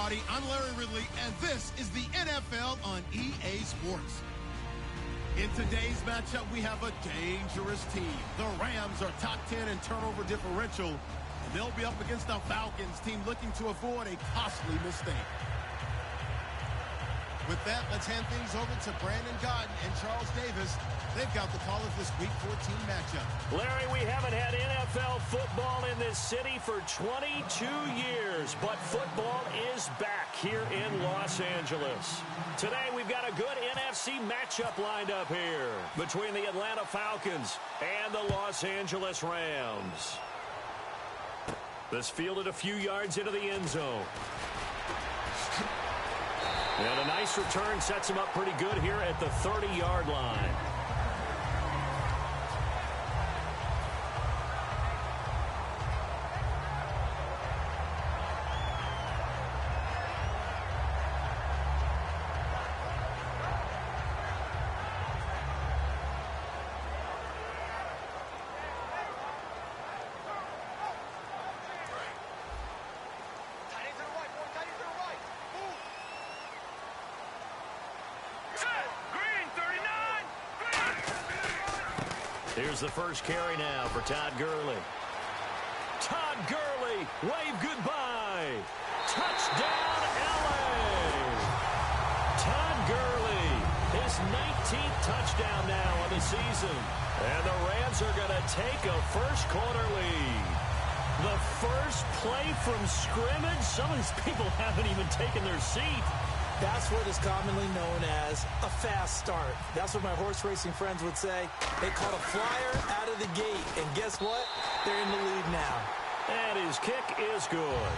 everybody. I'm Larry Ridley, and this is the NFL on EA Sports. In today's matchup, we have a dangerous team. The Rams are top 10 in turnover differential, and they'll be up against the Falcons team looking to avoid a costly mistake. With that, let's hand things over to Brandon Godden and Charles Davis. They've got the call of this Week 14 matchup. Larry, we haven't had NFL football in this city for 22 years, but football is back here in Los Angeles. Today, we've got a good NFC matchup lined up here between the Atlanta Falcons and the Los Angeles Rams. This fielded a few yards into the end zone. And a nice return sets him up pretty good here at the 30-yard line. Here's the first carry now for Todd Gurley. Todd Gurley, wave goodbye. Touchdown, L.A. Todd Gurley, his 19th touchdown now on the season. And the Rams are going to take a first-quarter lead. The first play from scrimmage. Some of these people haven't even taken their seat. That's what is commonly known as a fast start. That's what my horse racing friends would say. They caught a flyer out of the gate, and guess what? They're in the lead now. And his kick is good.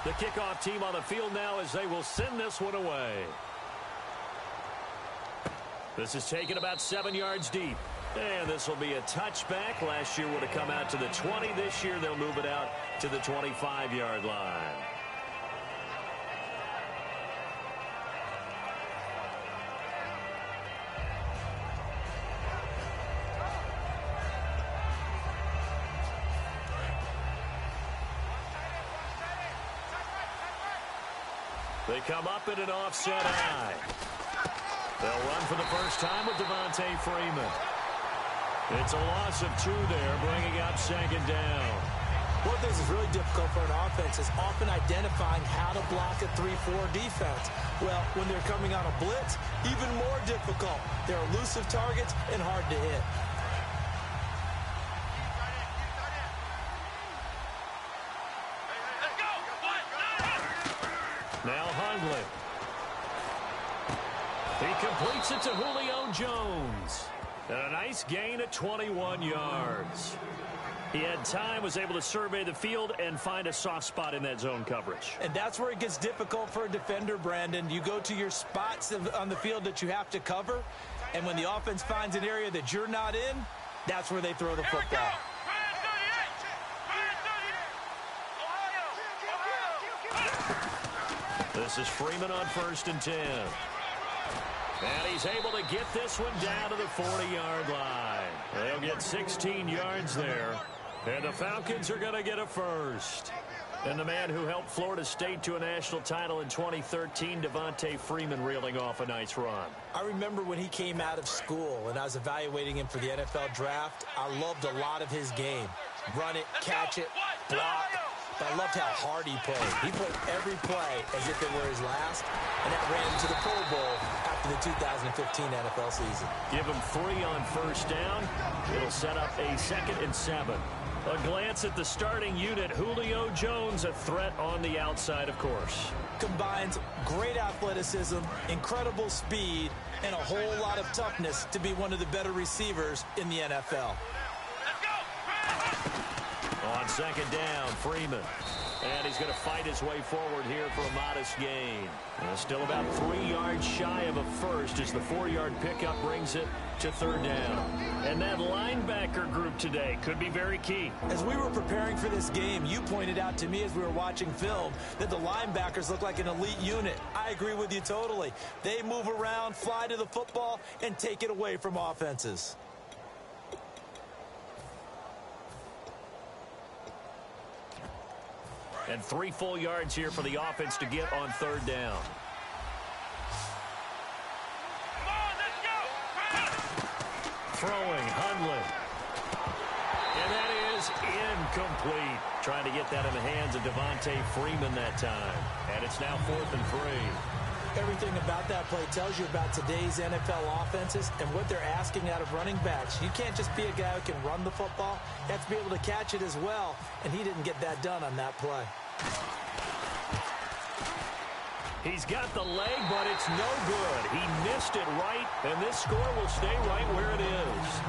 The kickoff team on the field now as they will send this one away. This is taken about 7 yards deep. And this will be a touchback. Last year would have come out to the 20. This year they'll move it out to the 25-yard line. They come up in an offset eye. They'll run for the first time with Devontae Freeman. It's a loss of 2 there, bringing up second down. One thing that's really difficult for an offense is often identifying how to block a 3-4 defense. Well, when they're coming on a blitz, even more difficult. They're elusive targets and hard to hit. Now Hundley. He completes it to Julio Jones. And a nice gain at 21 yards. He had time, was able to survey the field and find a soft spot in that zone coverage. And that's where it gets difficult for a defender, Brandon. You go to your spots on the field that you have to cover, and when the offense finds an area that you're not in, that's where they throw the football. This is Freeman on 1st and 10. And he's able to get this one down to the 40-yard line. They'll get 16 yards there. And the Falcons are going to get a first. And the man who helped Florida State to a national title in 2013, Devontae Freeman, reeling off a nice run. I remember when he came out of school and I was evaluating him for the NFL draft. I loved a lot of his game. Run it, catch it, block. But I loved how hard he played. He played every play as if it were his last, and that ran him to the Pro Bowl after the 2015 NFL season. Give him 3 on 1st down. It'll set up a 2nd and 7. A glance at the starting unit. Julio Jones, a threat on the outside, of course. Combines great athleticism, incredible speed, and a whole lot of toughness to be one of the better receivers in the NFL. On 2nd down, Freeman. And he's going to fight his way forward here for a modest gain. Still about 3 yards shy of a first as the 4-yard pickup brings it to third down. And that linebacker group today could be very key. As we were preparing for this game, you pointed out to me as we were watching film that the linebackers look like an elite unit. I agree with you totally. They move around, fly to the football, and take it away from offenses. And 3 full yards here for the offense to get on third down. Come on, let's go! Throwing, Hundley. And that is incomplete. Trying to get that in the hands of Devontae Freeman that time. And it's now 4th and 3. Everything about that play tells you about today's NFL offenses and what they're asking out of running backs. You can't just be a guy who can run the football. You have to be able to catch it as well, and he didn't get that done on that play. He's got the leg, but it's no good. He missed it right, and this score will stay right where it is.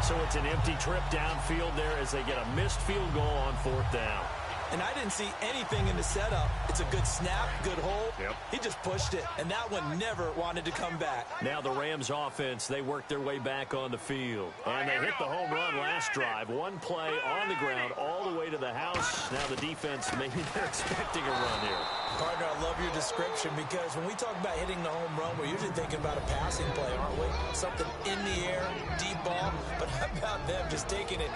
So it's an empty trip downfield there as they get a missed field goal on 4th down. And I didn't see anything in the setup. It's a good snap, good hold. Yep. He just pushed it, and that one never wanted to come back. Now the Rams offense, they work their way back on the field. And they hit the home run last drive. One play on the ground all the way to the house. Now the defense, maybe they're expecting a run here. Partner, I love your description because when we talk about hitting the home run, we're usually thinking about a passing play, aren't we? Something in the air, deep ball. But how about them just taking it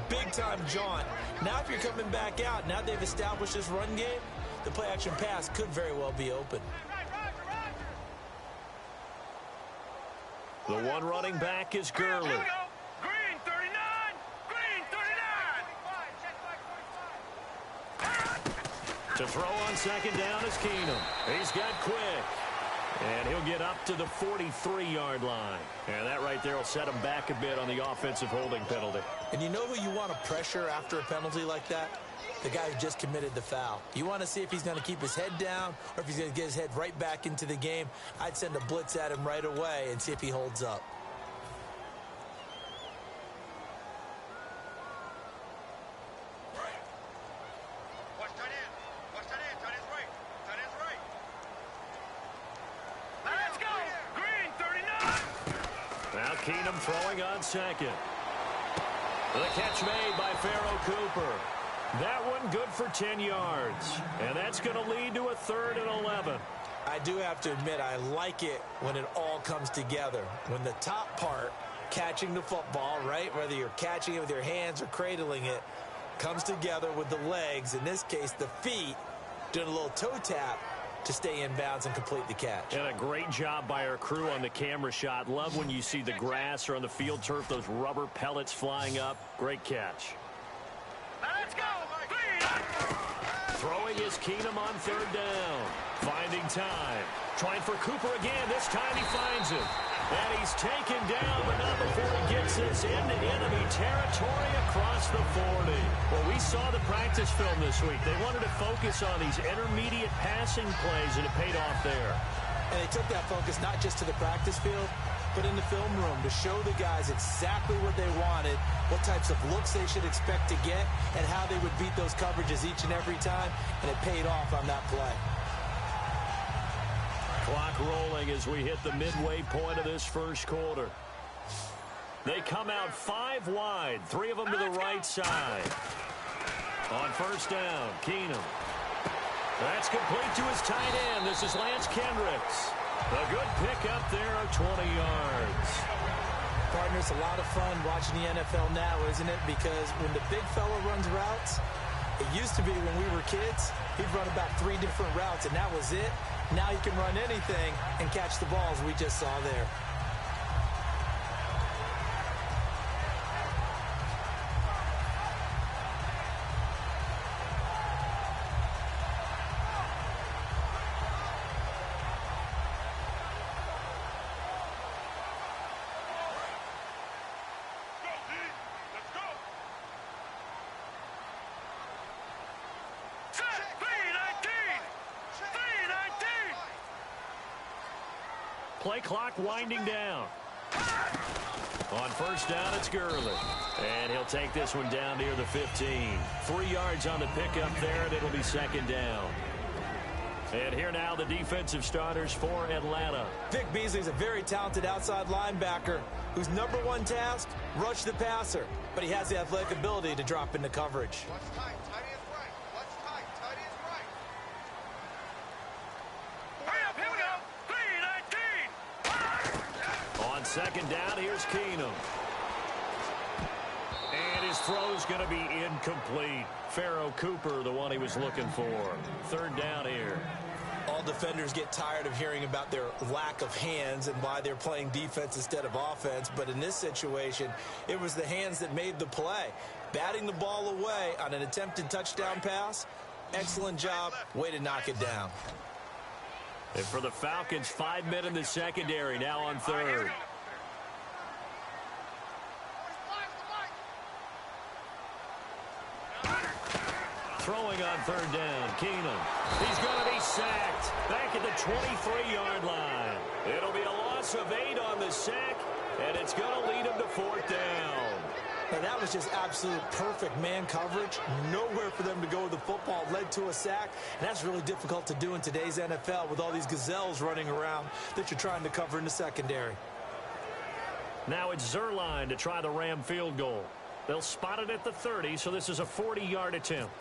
big-time jaunt? Now if you're coming back out, now they've established this run game, the play-action pass could very well be open. The one running back is Gurley. Here we go. Green 39. Green 39. To throw on second down is Keenum. He's got quick. And he'll get up to the 43-yard line. And that right there will set him back a bit on the offensive holding penalty. And you know who you want to pressure after a penalty like that? The guy who just committed the foul. You want to see if he's going to keep his head down or if he's going to get his head right back into the game. I'd send a blitz at him right away and see if he holds up. Watch tight end. Watch tight end. Tight end's right. Tight end's right. Let's go. Green 39. Now Keenum throwing on second. The catch made by Pharaoh Cooper. That one good for 10 yards. And that's going to lead to a 3rd and 11. I do have to admit, I like it when it all comes together. When the top part, catching the football, right, whether you're catching it with your hands or cradling it, comes together with the legs, in this case the feet, doing a little toe tap to stay in bounds and complete the catch. And a great job by our crew on the camera shot. Love when you see the grass or on the field turf, those rubber pellets flying up. Great catch. Let's go. Green. Throwing is Keenum on 3rd down. Finding time. Trying for Cooper again. This time he finds him. And he's taken down, but not before he gets this into enemy territory across the 40. Well, we saw the practice film this week. They wanted to focus on these intermediate passing plays, and it paid off there. And they took that focus not just to the practice field, but in the film room to show the guys exactly what they wanted, what types of looks they should expect to get, and how they would beat those coverages each and every time, and it paid off on that play. Clock rolling as we hit the midway point of this first quarter. They come out 5 wide, 3 of them to the right side. On 1st down, Keenum. That's complete to his tight end. This is Lance Kendricks. A good pickup there of 20 yards. Partner, it's a lot of fun watching the NFL now, isn't it? Because when the big fella runs routes, it used to be when we were kids, he'd run about 3 different routes, and that was it. Now you can run anything and catch the balls we just saw there. Play clock winding down. On first down, it's Gurley. And he'll take this one down near the 15. 3 yards on the pickup there, and it'll be second down. And here now the defensive starters for Atlanta. Vic Beasley's a very talented outside linebacker whose #1 task, rush the passer. But he has the athletic ability to drop into coverage. Watch tight. Tight is right. Watch tight. Tight is right. Hurry up. Here we go. 3-19. On second down, here's Keenum. And his throw's going to be incomplete. Pharaoh Cooper, the one he was looking for. Third down here. All defenders get tired of hearing about their lack of hands and why they're playing defense instead of offense. But in this situation, it was the hands that made the play. Batting the ball away on an attempted touchdown pass. Excellent job. Way to knock it down. And for the Falcons, 5 men in the secondary now on third. Throwing on third down, Keenum. He's going to be sacked back at the 23-yard line. It'll be a loss of 8 on the sack, and it's going to lead him to fourth down. Now that was just absolute perfect man coverage. Nowhere for them to go with the football. Led to a sack, and that's really difficult to do in today's NFL with all these gazelles running around that you're trying to cover in the secondary. Now it's Zerline to try the Ram field goal. They'll spot it at the 30, so this is a 40-yard attempt.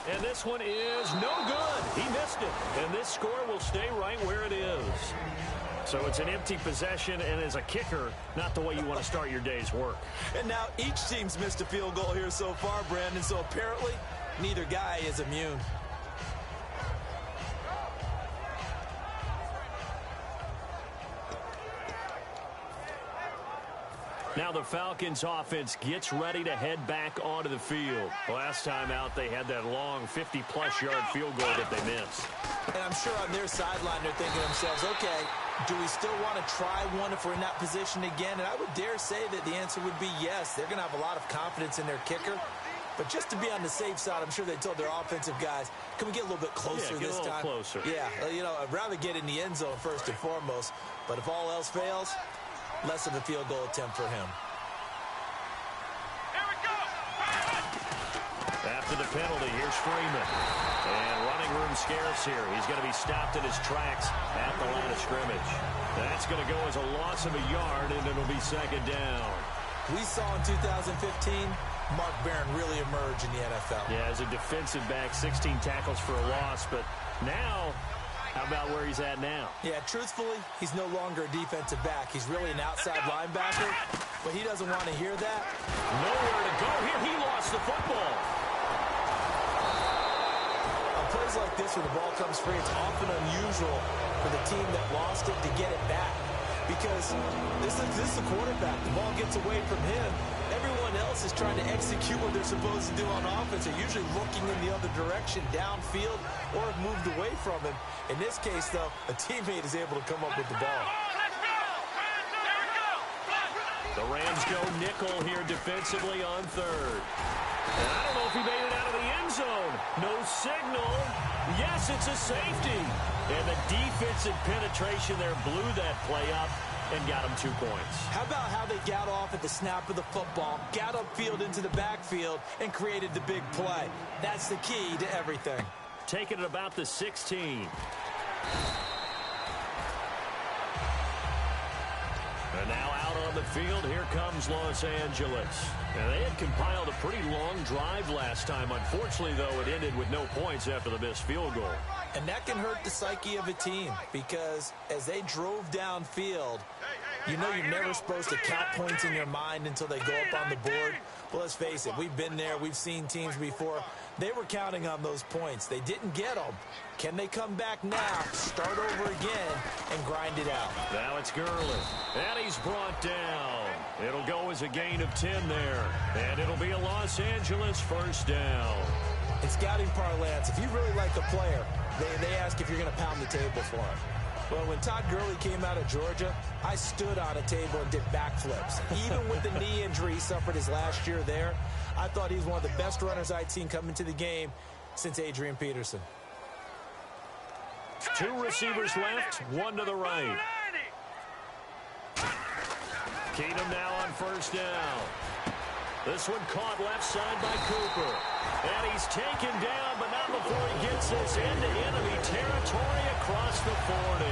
And this one is no good. He missed it. And this score will stay right where it is. So it's an empty possession, and as a kicker, not the way you want to start your day's work. And now each team's missed a field goal here so far, Brandon, so apparently neither guy is immune. Now the Falcons offense gets ready to head back onto the field. Last time out, they had that long 50-plus yard field goal that they missed. And I'm sure on their sideline they're thinking to themselves, okay, do we still want to try one if we're in that position again? And I would dare say that the answer would be yes. They're going to have a lot of confidence in their kicker. But just to be on the safe side, I'm sure they told their offensive guys, can we get a little bit closer this time? Closer. Yeah, you know, I'd rather get in the end zone first and foremost. But if all else fails, less of a field goal attempt for him. Here we go. After the penalty, here's Freeman. And running room scarce here. He's going to be stopped in his tracks at the line of scrimmage. That's going to go as a loss of a yard, and it'll be second down. We saw in 2015 Mark Barron really emerge in the NFL. Yeah, as a defensive back, 16 tackles for a loss. But now, how about where he's at now? Yeah, truthfully, he's no longer a defensive back. He's really an outside linebacker, but he doesn't want to hear that. Nowhere to go here. He lost the football. On plays like this where the ball comes free, it's often unusual for the team that lost it to get it back because this is the quarterback. The ball gets away from him. Everyone else is trying to execute what they're supposed to do on offense. They're usually looking in the other direction, downfield, or have moved away from him. In this case, though, a teammate is able to come up with the ball. The Rams go nickel here defensively on third. And I don't know if he made it out of the end zone. No signal. Yes, it's a safety. And the defensive penetration there blew that play up and got him 2 points. How about how they got off at the snap of the football, got upfield into the backfield, and created the big play? That's the key to everything. Taking it about the 16. And now out on the field, here comes Los Angeles. And they had compiled a pretty long drive last time. Unfortunately, though, it ended with no points after the missed field goal. And that can hurt the psyche of a team because as they drove downfield, you know you're never supposed to count points in your mind until they go up on the board. Well, let's face it, we've been there. We've seen teams before. They were counting on those points. They didn't get them. Can they come back now, start over again, and grind it out? Now it's Gurley. And he's brought down. It'll go as a gain of 10 there. And it'll be a Los Angeles first down. In scouting parlance, if you really like a player, they ask if you're going to pound the table for him. Well, when Todd Gurley came out of Georgia, I stood on a table and did backflips. Even with the knee injury he suffered his last year there, I thought he was one of the best runners I'd seen come into the game since Adrian Peterson. 2 receivers left, 1 to the right. Keenum now on first down. This one caught left side by Cooper. And he's taken down, but not before he gets this into enemy territory across the 40.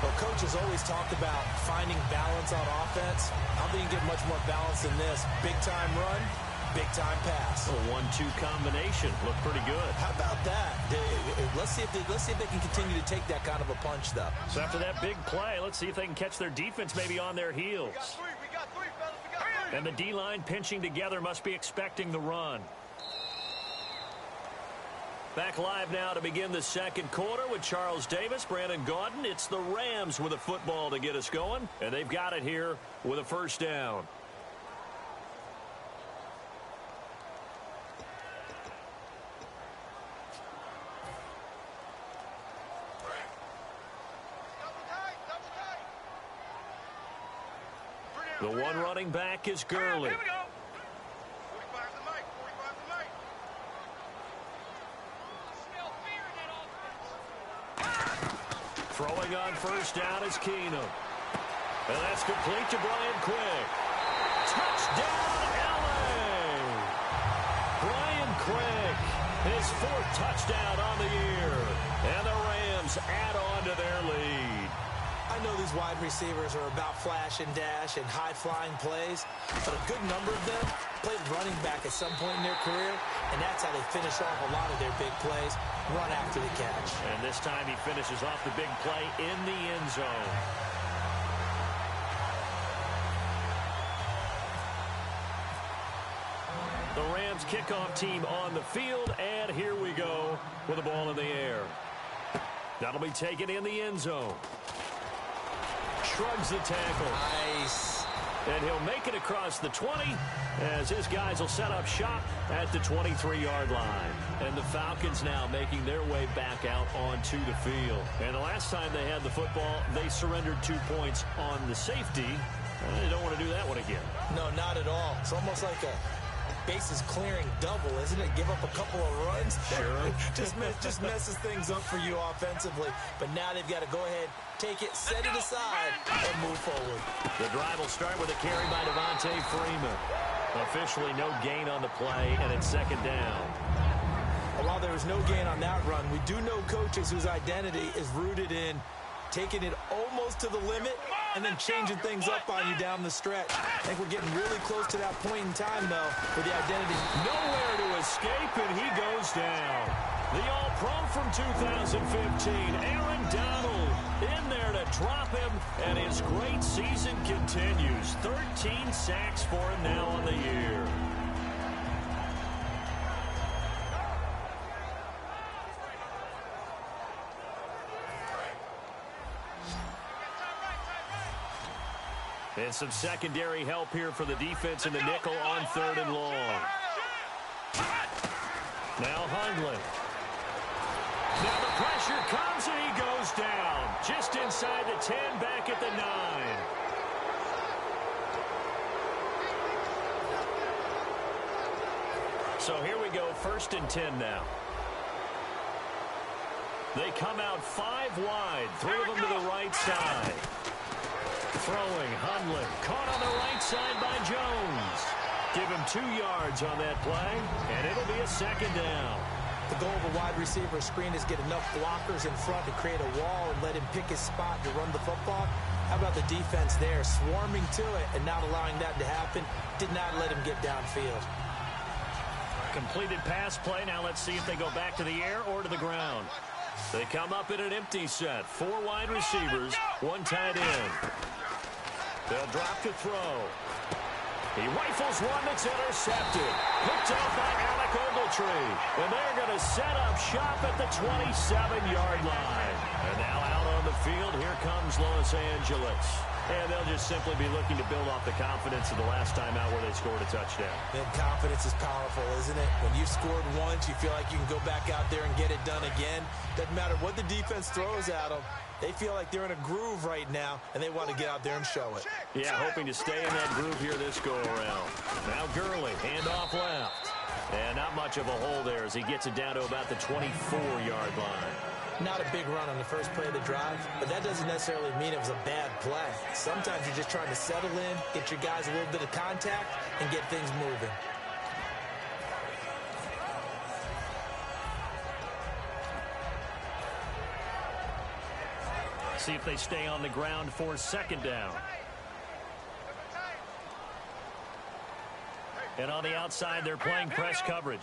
Well, coaches always talk about finding balance on offense. I don't think you can get much more balance than this. Big-time run, big-time pass. A 1-2 combination. Looked pretty good. How about that? Let's see if they can continue to take that kind of a punch, though. So after that big play, let's see if they can catch their defense maybe on their heels. We got three, fellas. We got three. And the D-line pinching together must be expecting the run. Back live now to begin the second quarter with Charles Davis, Brandon Gaudin. It's the Rams with a football to get us going, and they've got it here with a first down. The one running back is Gurley. Here we go. 45 to Mike. 45 to Mike. Throwing on first down is Keenum. And that's complete to Brian Quick. Touchdown, L.A. Brian Quick, his fourth touchdown on the year. And the Rams add on to their lead. I know these wide receivers are about flash and dash and high-flying plays, but a good number of them played running back at some point in their career, and that's how they finish off a lot of their big plays, run after the catch. And this time he finishes off the big play in the end zone. The Rams kickoff team on the field, and here we go with the ball in the air. That'll be taken in the end zone. Shrugs the tackle. Nice. And he'll make it across the 20 as his guys will set up shop at the 23-yard line. And the Falcons now making their way back out onto the field. And the last time they had the football, they surrendered 2 points on the safety. They don't want to do that one again. No, not at all. It's almost like a bases clearing double, isn't it? Give up a couple of runs. Sure. just messes things up for you offensively. But now they've got to go ahead, take it, set it aside, and move forward. The drive will start with a carry by Devontae Freeman. Officially no gain on the play, and it's second down. While there was no gain on that run, we do know coaches whose identity is rooted in taking it almost to the limit and then changing things up on you down the stretch. I think we're getting really close to that point in time, though, where the identity... Nowhere to escape, and he goes down. The All-Pro from 2015, Aaron Donald, in there to drop him, and his great season continues. 13 sacks for him now on the year. And some secondary help here for the defense in the nickel on third and long. Now Hundley. Now the pressure comes and he goes down. Just inside the 10, back at the 9. So here we go, 1st and 10 now. They come out 5 wide, 3 of them to the right side. Throwing, Hundley, caught on the right side by Jones. Give him 2 yards on that play, and it'll be a second down. The goal of a wide receiver screen is get enough blockers in front to create a wall and let him pick his spot to run the football. How about the defense there, swarming to it and not allowing that to happen? Did not let him get downfield. Completed pass play. Now let's see if they go back to the air or to the ground. They come up in an empty set. 4 wide receivers, 1 tight end. They'll drop to throw. He rifles one that's intercepted. Picked off by Alec Ogletree. And they're going to set up shop at the 27-yard line. And now out on the field, here comes Los Angeles. And they'll just simply be looking to build off the confidence of the last time out where they scored a touchdown. And confidence is powerful, isn't it? When you've scored once, you feel like you can go back out there and get it done again. Doesn't matter what the defense throws at them. They feel like they're in a groove right now, and they want to get out there and show it. Yeah, hoping to stay in that groove here this go-around. Now Gurley, handoff left. And not much of a hole there as he gets it down to about the 24-yard line. Not a big run on the first play of the drive, but that doesn't necessarily mean it was a bad play. Sometimes you're just trying to settle in, get your guys a little bit of contact, and get things moving. See if they stay on the ground for second down. And on the outside, they're playing press coverage.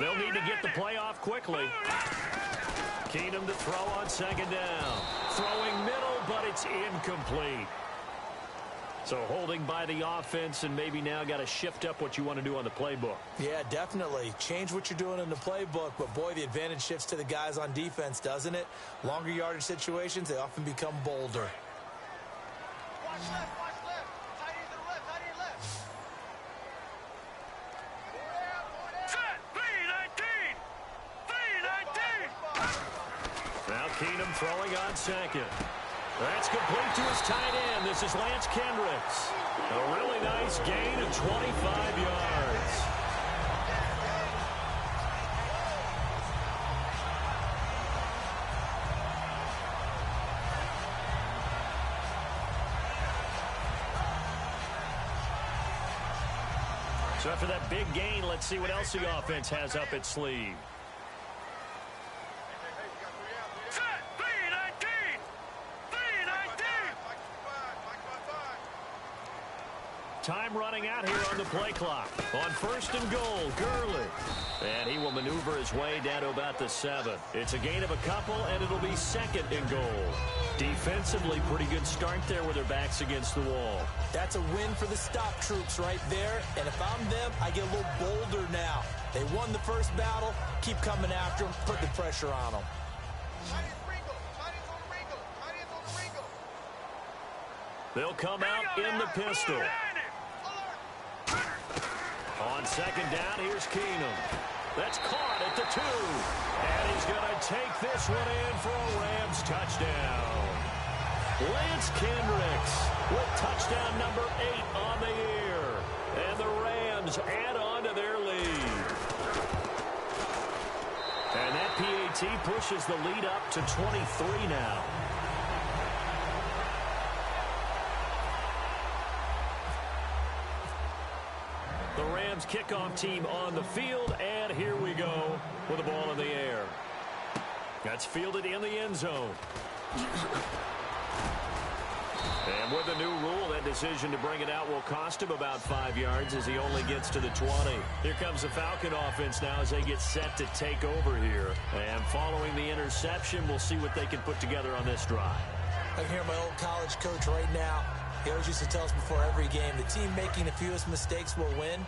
They'll need to get the play off quickly. Keenum to throw on second down. Throwing middle, but it's incomplete. So holding by the offense, and maybe now got to shift up what you want to do on the playbook. Yeah, definitely. Change what you're doing in the playbook, but boy, the advantage shifts to the guys on defense, doesn't it? Longer yardage situations, they often become bolder. Watch left, watch left. Tight end to the left, tight end left. Set, B-19. Now Keenum throwing on second. That's complete to his tight end. This is Lance Kendricks. A really nice gain of 25 yards. So after that big gain, let's see what else the offense has up its sleeve. Time running out here on the play clock. On first and goal, Gurley. And he will maneuver his way down to about the 7. It's a gain of a couple, and it'll be second and goal. Defensively, pretty good start there with their backs against the wall. That's a win for the stop troops right there. And if I'm them, I get a little bolder now. They won the first battle. Keep coming after them. Put the pressure on them. They'll come out in the pistol. On second down, here's Keenum. That's caught at the 2. And he's going to take this one in for a Rams touchdown. Lance Kendricks with touchdown number 8 on the year. And the Rams add on to their lead. And that PAT pushes the lead up to 23 now. The Rams kickoff team on the field, and here we go with the ball in the air. That's fielded in the end zone. And with the new rule, that decision to bring it out will cost him about 5 yards as he only gets to the 20. Here comes the Falcon offense now as they get set to take over here. And following the interception, we'll see what they can put together on this drive. I can hear my old college coach right now. He always used to tell us before every game, the team making the fewest mistakes will win.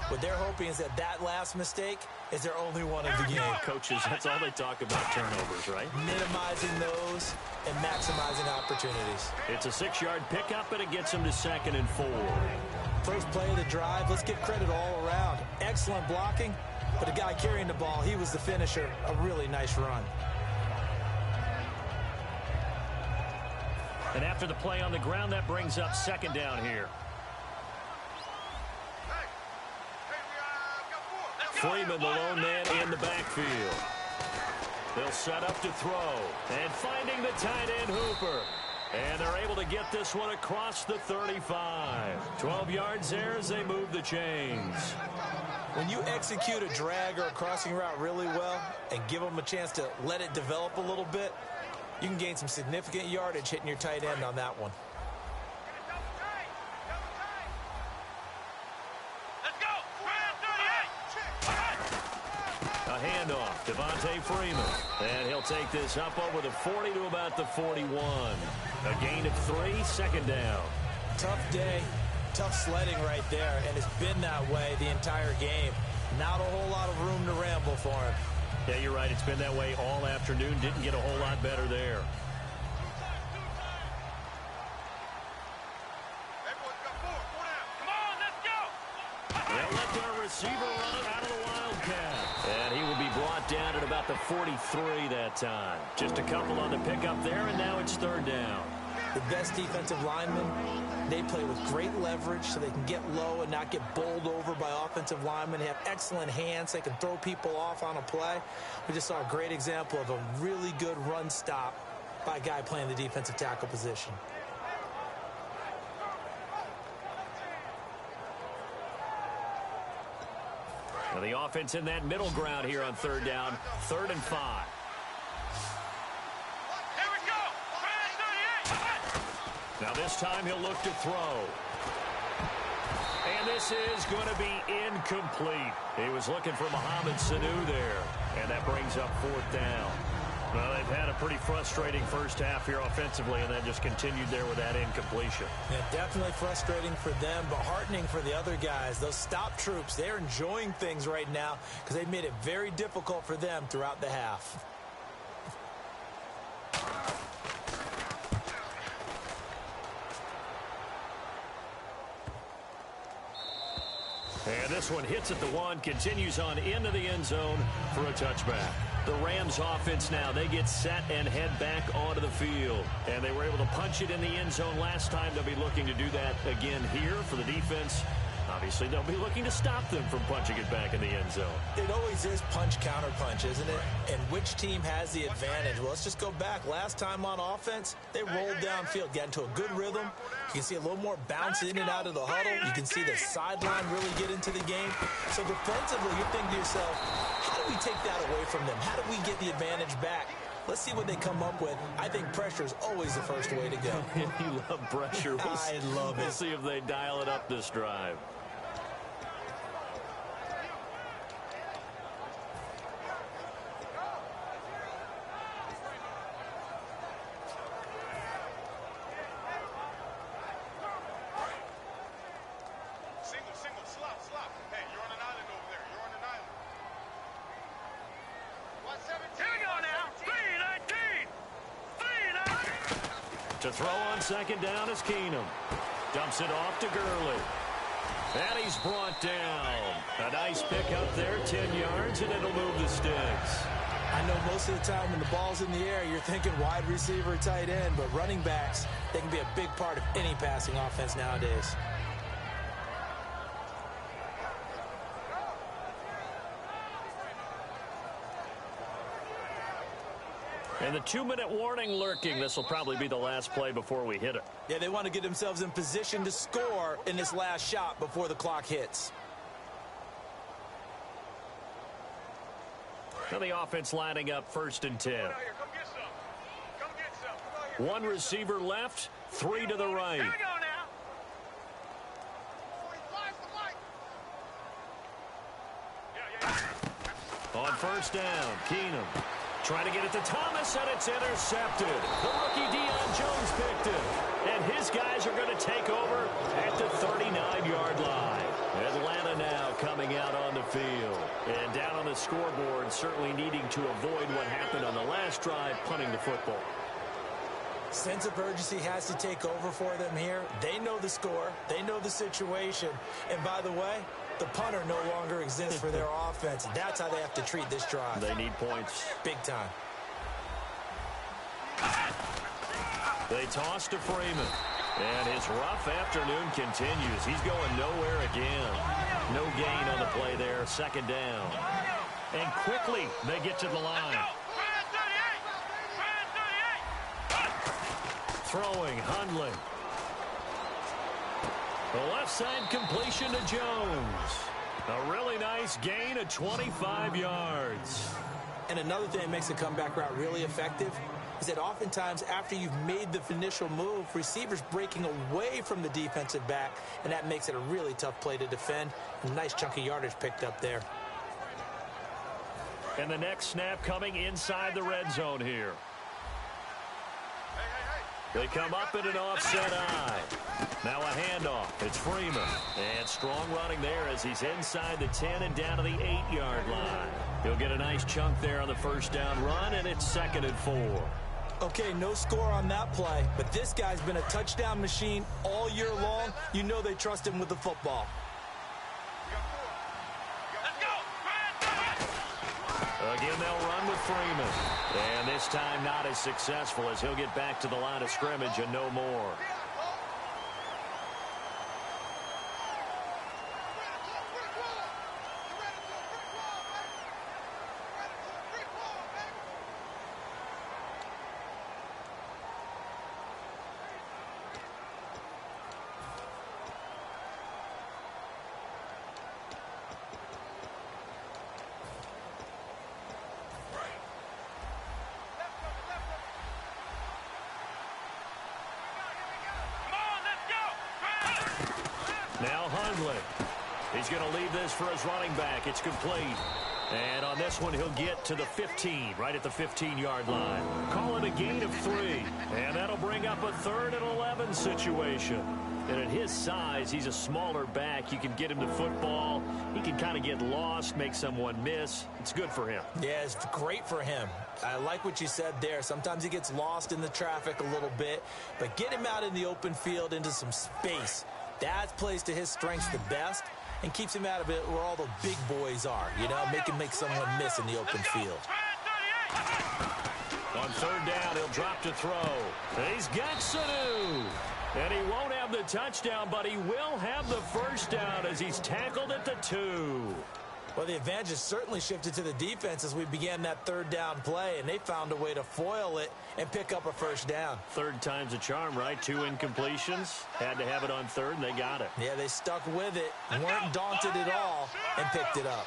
What they're hoping is that that last mistake is their only one of the game. Coaches, that's all they talk about, turnovers, right? Minimizing those and maximizing opportunities. It's a 6-yard pickup, and it gets them to second and 4. First play of the drive, let's get credit all around. Excellent blocking, but the guy carrying the ball, he was the finisher. A really nice run. And after the play on the ground, that brings up second down here. Freeman, the lone man in the backfield. They'll set up to throw. And finding the tight end, Hooper. And they're able to get this one across the 35. 12 yards there as they move the chains. When you execute a drag or a crossing route really well and give them a chance to let it develop a little bit, you can gain some significant yardage hitting your tight end on that one. A handoff, Devontae Freeman. And he'll take this up over the 40 to about the 41. A gain of 3, second down. Tough day, tough sledding right there, and it's been that way the entire game. Not a whole lot of room to ramble for him. Yeah, you're right. It's been that way all afternoon. Didn't get a whole lot better there. They'll let their receiver run out of the Wildcat. And he will be brought down at about the 43 that time. Just a couple on the pickup there, and now it's third down. The best defensive linemen, they play with great leverage so they can get low and not get bowled over by offensive linemen. They have excellent hands. They can throw people off on a play. We just saw a great example of a really good run stop by a guy playing the defensive tackle position. Now the offense in that middle ground here on third down, 3rd and 5. Here we go. Now this time he'll look to throw. And this is going to be incomplete. He was looking for Mohamed Sanu there. And that brings up 4th down. Well, they've had a pretty frustrating first half here offensively, and then just continued there with that incompletion. Yeah, definitely frustrating for them, but heartening for the other guys. Those stop troops, they're enjoying things right now because they've made it very difficult for them throughout the half. And this one hits at the 1, continues on into the end zone for a touchback. The Rams offense now, they get set and head back onto the field. And they were able to punch it in the end zone last time. They'll be looking to do that again here for the defense. Obviously, they'll be looking to stop them from punching it back in the end zone. It always is punch-counter-punch, isn't it? And which team has the advantage? Well, let's just go back. Last time on offense, they rolled downfield, got into a good rhythm. You can see a little more bounce in and out of the huddle. You can see the sideline really get into the game. So defensively, you're thinking to yourself, how do we take that away from them? How do we get the advantage back? Let's see what they come up with. I think pressure is always the first way to go. You love pressure. I love it. We'll see if they dial it up this drive. Single, slop. Hey, you're on an island over there. You're on an island. 117. Here we go now. 319. To throw on 2nd down is Keenum. Dumps it off to Gurley. And he's brought down. A nice pick up there, 10 yards, and it'll move the sticks. I know most of the time when the ball's in the air, you're thinking wide receiver, tight end, but running backs, they can be a big part of any passing offense nowadays. And the 2-minute warning lurking. This will probably be the last play before we hit it. Yeah, they want to get themselves in position to score in this last shot before the clock hits. Now the offense lining up 1st and 10. Come get some. Come get some. Come out here. 1 receiver left, 3 to the right. Here we go now. 45 the light. On 1st down, Keenum trying to get it to Thomas, and it's intercepted. The rookie Deion Jones picked it. And his guys are going to take over at the 39-yard line. Atlanta now coming out on the field. And down on the scoreboard, certainly needing to avoid what happened on the last drive, punting the football. Sense of urgency has to take over for them here. They know the score. They know the situation. And by the way, the punter no longer exists for their offense. That's how they have to treat this drive. They need points. Big time. They toss to Freeman. And his rough afternoon continues. He's going nowhere again. No gain on the play there. 2nd down. And quickly they get to the line. Throwing, Hundley. The left side completion to Jones. A really nice gain of 25 yards. And another thing that makes the comeback route really effective is that oftentimes after you've made the initial move, receivers breaking away from the defensive back, and that makes it a really tough play to defend. A nice chunk of yardage picked up there. And the next snap coming inside the red zone here. They come up in an offset eye. Now a handoff. It's Freeman. And strong running there as he's inside the 10 and down to the 8-yard line. He'll get a nice chunk there on the 1st down run, and it's 2nd and 4. Okay, no score on that play, but this guy's been a touchdown machine all year long. You know they trust him with the football. A Again, they'll run with Freeman. And this time not as successful as he'll get back to the line of scrimmage and no more. Now Hundley. He's going to leave this for his running back. It's complete. And on this one, he'll get to the 15, right at the 15-yard line. Call it a gain of 3. And that'll bring up a 3rd and 11 situation. And at his size, he's a smaller back. You can get him the football. He can kind of get lost, make someone miss. It's good for him. Yeah, it's great for him. I like what you said there. Sometimes he gets lost in the traffic a little bit. But get him out in the open field into some space. That plays to his strengths the best and keeps him out of it where all the big boys are. You know, make someone miss in the open field. On 3rd down, he'll drop to throw. He's got Sanu. And he won't have the touchdown, but he will have the first down as he's tackled at the 2. Well, the advantage has certainly shifted to the defense as we began that 3rd down play, and they found a way to foil it and pick up a first down. 3rd time's a charm, right? 2 incompletions. Had to have it on 3rd, and they got it. Yeah, they stuck with it, weren't daunted at all, and picked it up.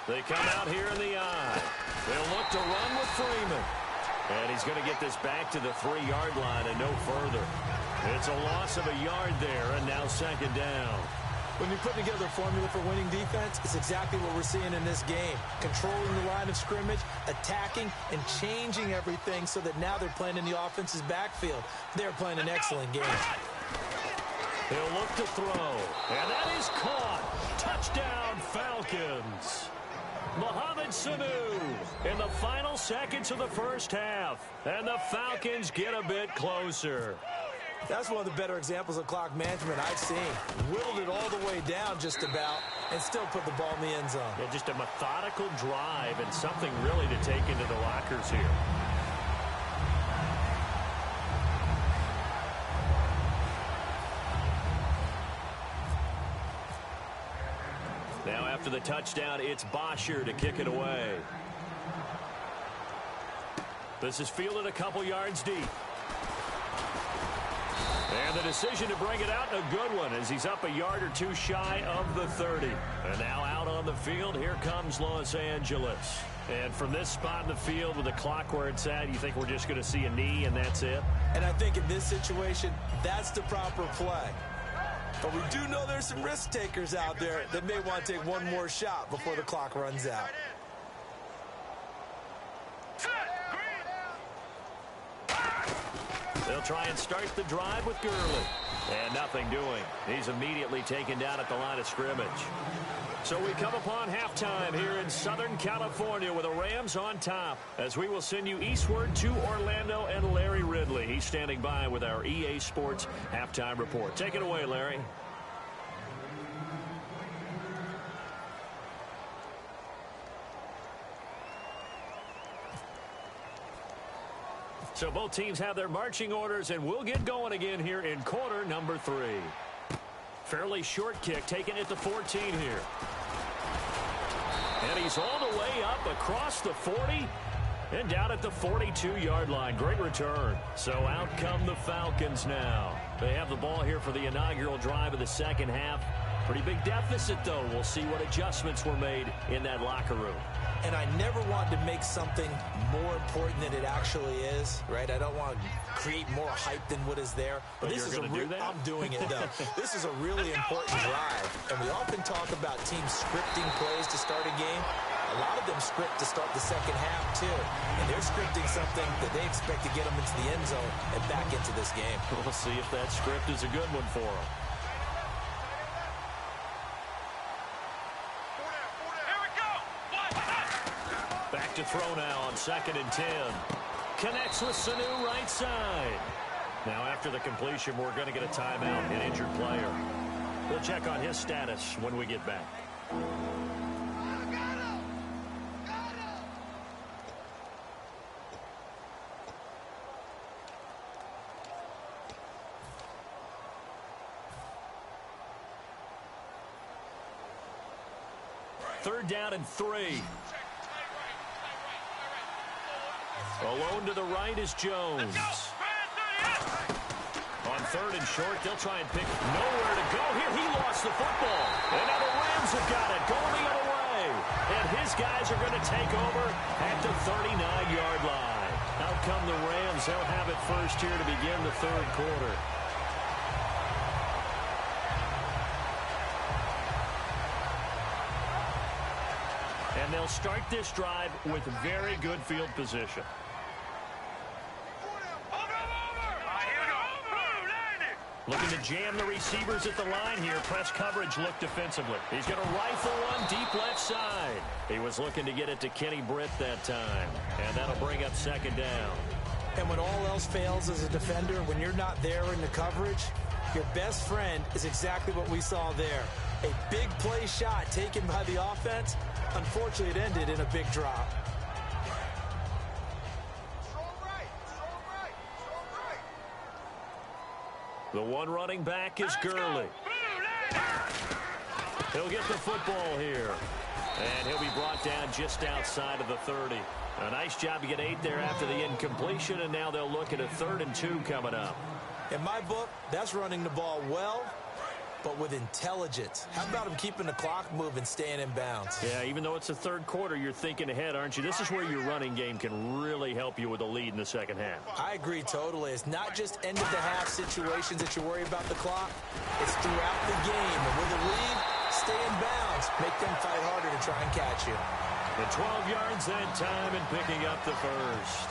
They come out here in the eye. They'll look to run with Freeman. And he's going to get this back to the 3-yard line and no further. It's a loss of a yard there, and now 2nd down. When you put together a formula for winning defense, it's exactly what we're seeing in this game. Controlling the line of scrimmage, attacking, and changing everything so that now they're playing in the offense's backfield. They're playing an excellent game. He'll look to throw, and that is caught. Touchdown, Falcons. Mohamed Sanu in the final seconds of the first half. And the Falcons get a bit closer. That's one of the better examples of clock management I've seen. Whittled it all the way down just about and still put the ball in the end zone. Yeah, just a methodical drive and something really to take into the lockers here. Now after the touchdown, it's Bosher to kick it away. This is fielded a couple yards deep. And the decision to bring it out, a good one, as he's up a yard or 2 shy of the 30. And now out on the field, here comes Los Angeles. And from this spot in the field with the clock where it's at, you think we're just going to see a knee and that's it? And I think in this situation, that's the proper play. But we do know there's some risk takers out there that may want to take one more shot before the clock runs out. They'll try and start the drive with Gurley. And nothing doing. He's immediately taken down at the line of scrimmage. So we come upon halftime here in Southern California with the Rams on top, as we will send you eastward to Orlando and Larry Ridley. He's standing by with our EA Sports halftime report. Take it away, Larry. So both teams have their marching orders, and we'll get going again here in quarter number 3. Fairly short kick taken at the 14 here. And he's all the way up across the 40 and down at the 42-yard line. Great return. So out come the Falcons now. They have the ball here for the inaugural drive of the second half. Pretty big deficit, though. We'll see what adjustments were made in that locker room. And I never want to make something more important than it actually is, right? I don't want to create more hype than what is there. But this is I'm doing it, though. This is a really important drive. And we often talk about teams scripting plays to start a game. A lot of them script to start the second half, too. And they're scripting something that they expect to get them into the end zone and back into this game. We'll see if that script is a good one for them. Back to throw now on 2nd and 10. Connects with Sanu right side. Now after the completion, we're going to get a timeout, an injured player. We'll check on his status when we get back. 3rd down and 3. Alone to the right is Jones. On 3rd and short, they'll try and pick nowhere to go here. He lost the football. And now the Rams have got it, going the other way. And his guys are going to take over at the 39-yard line. Out come the Rams. They'll have it first here to begin the 3rd quarter. And they'll start this drive with very good field position. Looking to jam the receivers at the line here. Press coverage look defensively. He's going to rifle one deep left side. He was looking to get it to Kenny Britt that time. And that'll bring up 2nd down. And when all else fails as a defender, when you're not there in the coverage, your best friend is exactly what we saw there. A big play shot taken by the offense. Unfortunately, it ended in a big drop. The one running back is Gurley. He'll get the football here. And he'll be brought down just outside of the 30. A nice job to get 8 there after the incompletion, and now they'll look at a 3rd and 2 coming up. In my book, that's running the ball well, but with intelligence. How about him keeping the clock moving, staying in bounds? Yeah, even though it's the 3rd quarter, you're thinking ahead, aren't you? This is where your running game can really help you with a lead in the 2nd half. I agree totally. It's not just end-of-the-half situations that you worry about the clock. It's throughout the game. And with a lead, stay in bounds. Make them fight harder to try and catch you. The 12 yards that time and picking up the first.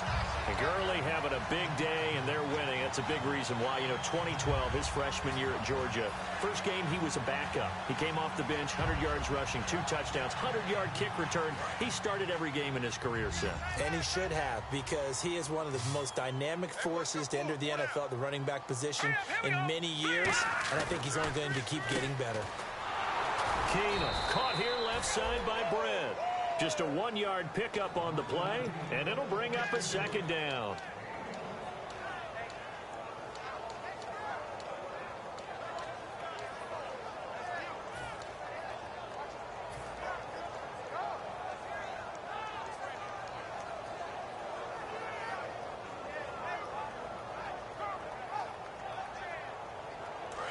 And Gurley having a big day, and they're winning. That's a big reason why. 2012, his freshman year at Georgia, first game he was a backup. He came off the bench, 100 yards rushing, 2 touchdowns, 100-yard kick return. He started every game in his career set. And he should have, because he is one of the most dynamic forces to enter the NFL, the running back position, in many years. And I think he's only going to keep getting better. Keenum caught here left side by Brett. Just a 1-yard pickup on the play, and it'll bring up a 2nd down.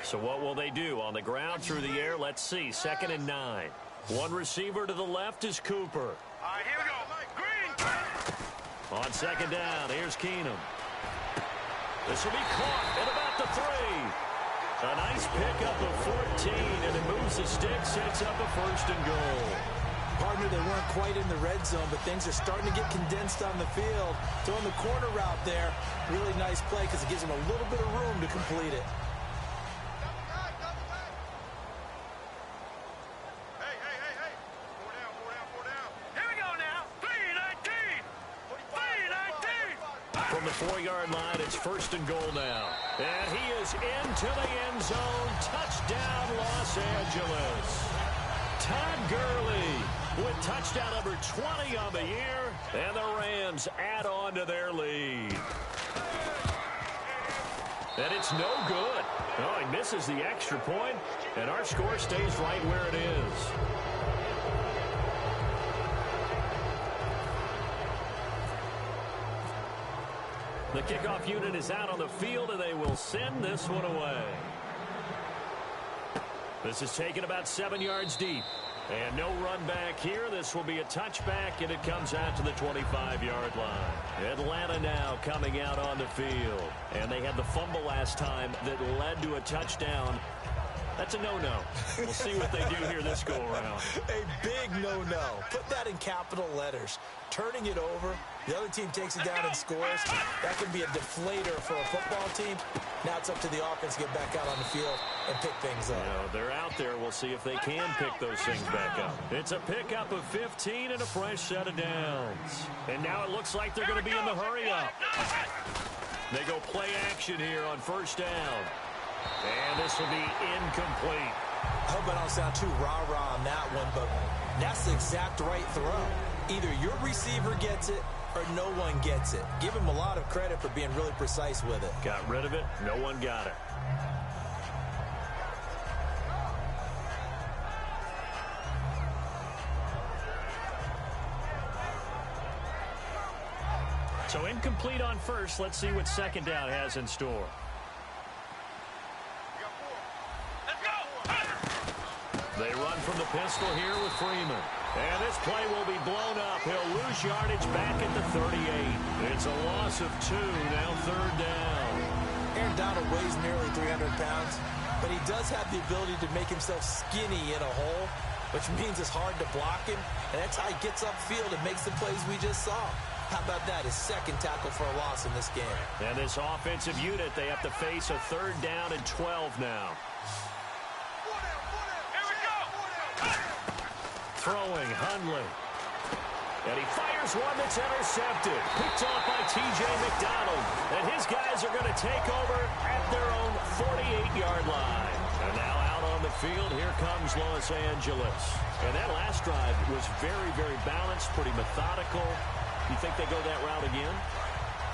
So what will they do? On the ground, through the air, let's see. 2nd and 9. One receiver to the left is Cooper. All right, here we go. Green. On 2nd down, here's Keenum. This will be caught at about the 3. A nice pickup of 14, and it moves the stick, sets up a 1st and goal. Partner, they weren't quite in the red zone, but things are starting to get condensed on the field. Throwing the corner route there, really nice play because it gives them a little bit of room to complete it. From the 4-yard line, it's 1st and goal now. And he is into the end zone. Touchdown, Los Angeles. Todd Gurley with touchdown number 20 on the year. And the Rams add on to their lead. And it's no good. Oh, he misses the extra point, and our score stays right where it is. The kickoff unit is out on the field, and they will send this one away. This is taken about 7 yards deep. And no run back here. This will be a touchback, and it comes out to the 25-yard line. Atlanta now coming out on the field. And they had the fumble last time that led to a touchdown. That's a no-no. We'll see what they do here this go-around. A big no-no. Put that in capital letters. Turning it over, the other team takes it down and scores. That can be a deflator for a football team. Now it's up to the offense to get back out on the field and pick things up. They're out there. We'll see if they can pick those things back up. It's a pickup of 15 and a fresh set of downs. And now it looks like they're going to be in the hurry-up. They go play action here on 1st down. And this will be incomplete. I hope I don't sound too rah-rah on that one, but that's the exact right throw. Either your receiver gets it or no one gets it. Give him a lot of credit for being really precise with it. Got rid of it. No one got it. So incomplete on first. Let's see what second down has in store. They run from the pistol here with Freeman. And this play will be blown up. He'll lose yardage back at the 38. It's a loss of 2, now third down. Aaron Donald weighs nearly 300 pounds, but he does have the ability to make himself skinny in a hole, which means it's hard to block him, and that's how he gets upfield and makes the plays we just saw. How about that? His second tackle for a loss in this game. And this offensive unit, they have to face a third down and 12 now. Throwing, Hundley. And he fires one that's intercepted. Picked off by T.J. McDonald. And his guys are going to take over at their own 48-yard line. And now out on the field, here comes Los Angeles. And that last drive was very, very balanced, pretty methodical. You think they go that route again?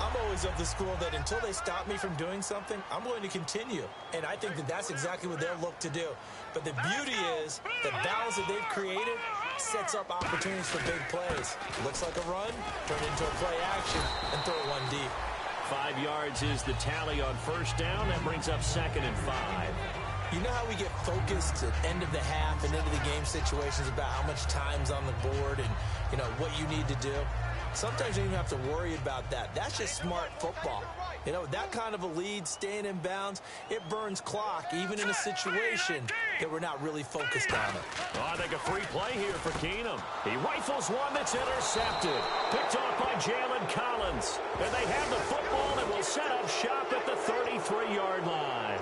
I'm always of the school that until they stop me from doing something, I'm going to continue. And I think that that's exactly what they'll look to do. But the beauty is the balance that they've created sets up opportunities for big plays. Looks like a run, turn it into a play action, and throw it one deep. 5 yards is the tally on first down. That brings up 2nd and 5. You know how we get focused at end of the half and into the game situations about how much time's on the board and, you know, what you need to do? Sometimes you don't even have to worry about that. That's just smart football. You know, that kind of a lead, staying in bounds, it burns clock, even in a situation that we're not really focused on it. Oh, I think a free play here for Keenum. He rifles one that's intercepted. Picked off by Jalen Collins. And they have the football and will set up shop at the 33-yard line.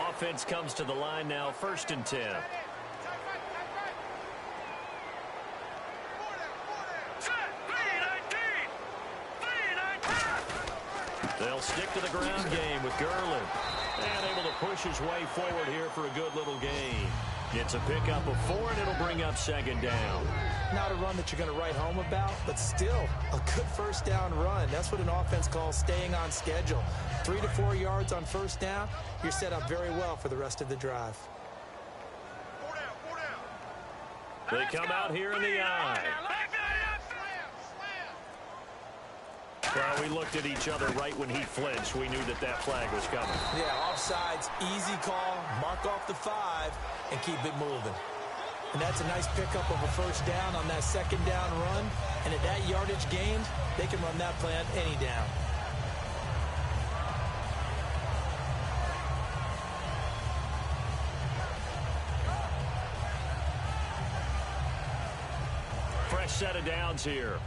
Offense comes to the line now, 1st and 10. They'll stick to the ground game with Gurley. And able to push his way forward here for a good little gain. Gets a pickup of 4, and it'll bring up 2nd down. Not a run that you're going to write home about, but still a good first down run. That's what an offense calls staying on schedule. 3 to 4 yards on first down, you're set up very well for the rest of the drive. They come out here in the eye. Well, we looked at each other right when he flinched. We knew that that flag was coming. Yeah, offsides, easy call, mark off the 5, and keep it moving. And that's a nice pickup of a first down on that 2nd down run. And at that yardage gained, they can run that play on any down. Fresh set of downs here.